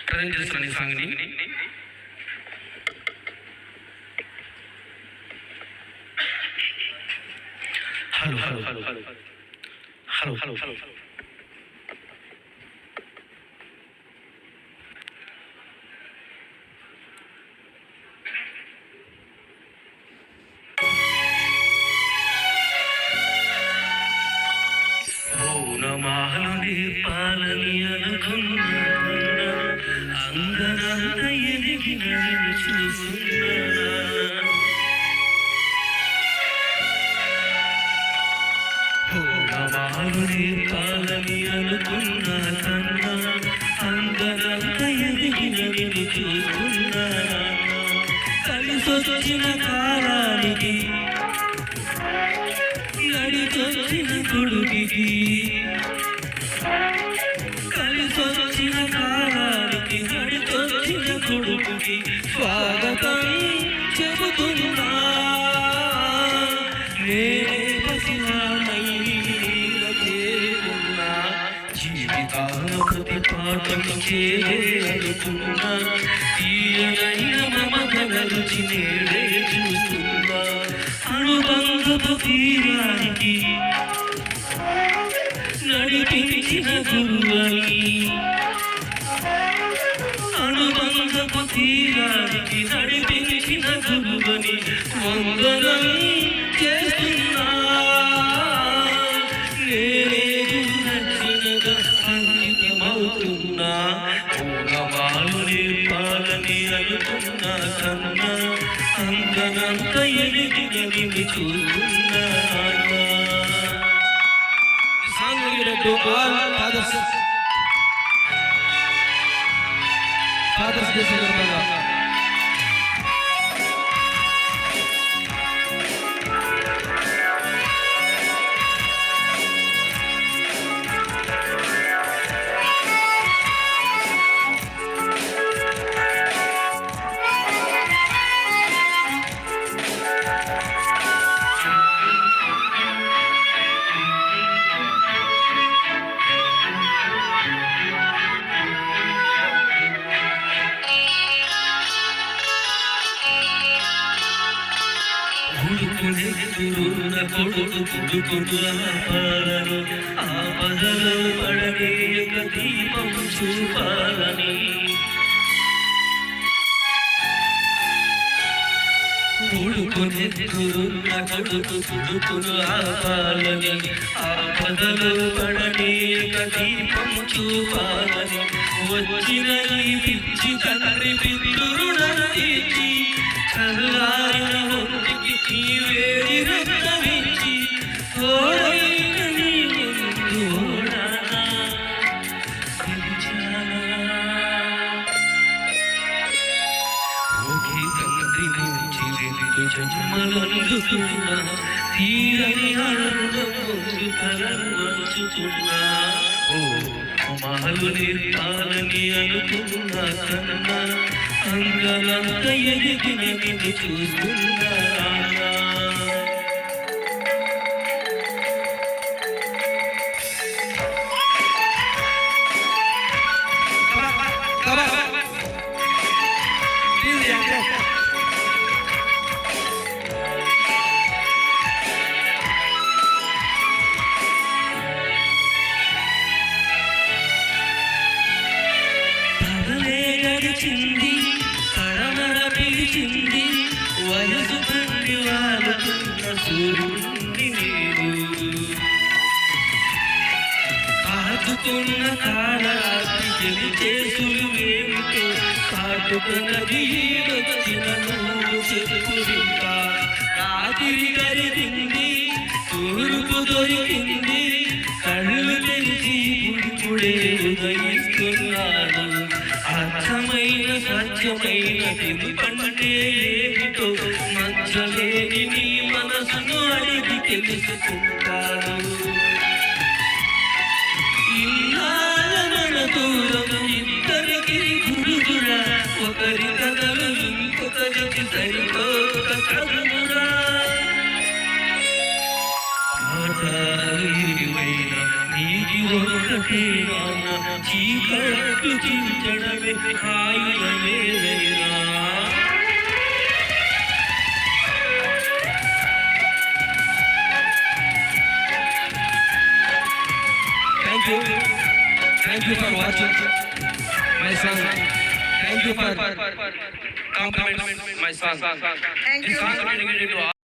Present చేస్తున్నాను ఈ సాంగ్ని. Hello hello hello hello hello hello hello మౌనమాలు నేర్పాలని అనుకున్నా, అంగనంత ఎదిగిన నిన్ను చూస్తున్నా. మౌనమాలు నేర్పాలని అనుకున్నా కన్నా, అంగనంత ఎదిగిన నిన్ను చూస్తున్నా. కలిసొచ్చిన కాలానికి నడిచొచ్చిన కొడుకి, కలిసొచ్చిన కాలానికి నడిచొచ్చిన కొడుకుకి స్వాగతం చెబుతున్నా. నేనే పసివాణ్ణై చేరుకున్నా, జీవితాల ప్రతి పాఠం చేరే అనుకున్నా. తీయనైన మమతల రుచి నేడే చూస్తున్నా. అనుబంధపు తీరానికి నడిపించిన గురువని, అనుబంధపు తీరానికి నడిపించిన గురువని వందనం చేస్తున్నా. నేనే నచ్చినగా అంకితమవుతున్నా. పూర్ణమాలు నేర్పాలని అనుకున్నా కన్నా, అంగనంత ఎదిగిన నిన్ను చూస్తున్నా. ఫాదర్స్ డే సందర్భంగా కొడుకు పుడుకుడు ఆపాలని, ఆపదలో పడవేయక దీపం చూపాలని. కొడుకునెత్తురున్న కొడుకు పుడుకుడు ఆపాలని, ఆపదలో పడవేయక దీపం చూపాలని. వచ్చిన ఈ పిచ్చి తండ్రి పితృరుణించి, కల్లారిన ఒంటికి నీవేడి రక్తమిచ్చి, తోడైన నీ ముందు ఓడానా పిలిచానా. ఒకే తండ్రి నుంచి రెండు జన్మలందుకున్నా, తీరని ఆనందం ముందు కలను వంచుతున్నా. ఓ మాలు నేర్పాలని అనుకున్నా కన్నా, అంగనంత ఎదిగిన నిన్ను చూస్తున్నా. గడిచింది తరమర పిలిచింది, వయసు తండ్రి వాలుతున్న సూర్యుడిని నేను కాచుకున్న కాలరాత్రి గెలిచే సులువేమిటో కాటుకున్నది వచ్చిన నువ్వు చెప్పురింకా. రాత్రి గరిచింది తూర్పు దొరికింది, కళ్ళు తెరిచి ఇప్పుడే ఉదయిస్తున్నాను. అర్థమైన సత్యమైన పిలుపంటే ఏమిటో మధ్యలేని నీ మనసును అడిగి తెలుసుకుంటాను. ఇన్నాళ్ళ మన దూరం ఇద్దరికి గురుదురా, ఒకరి కథలు ఇంకొకరికి సరిపోక కథమురా. పాఠాలు ఇరువైన నీ తీరొక్కటే నాన్న చీకట్టు చించడమే ఆయుధమేదైనా. Thank you for watching my song. Thank you for complimenting my song. Thank This you. song is dedicated to all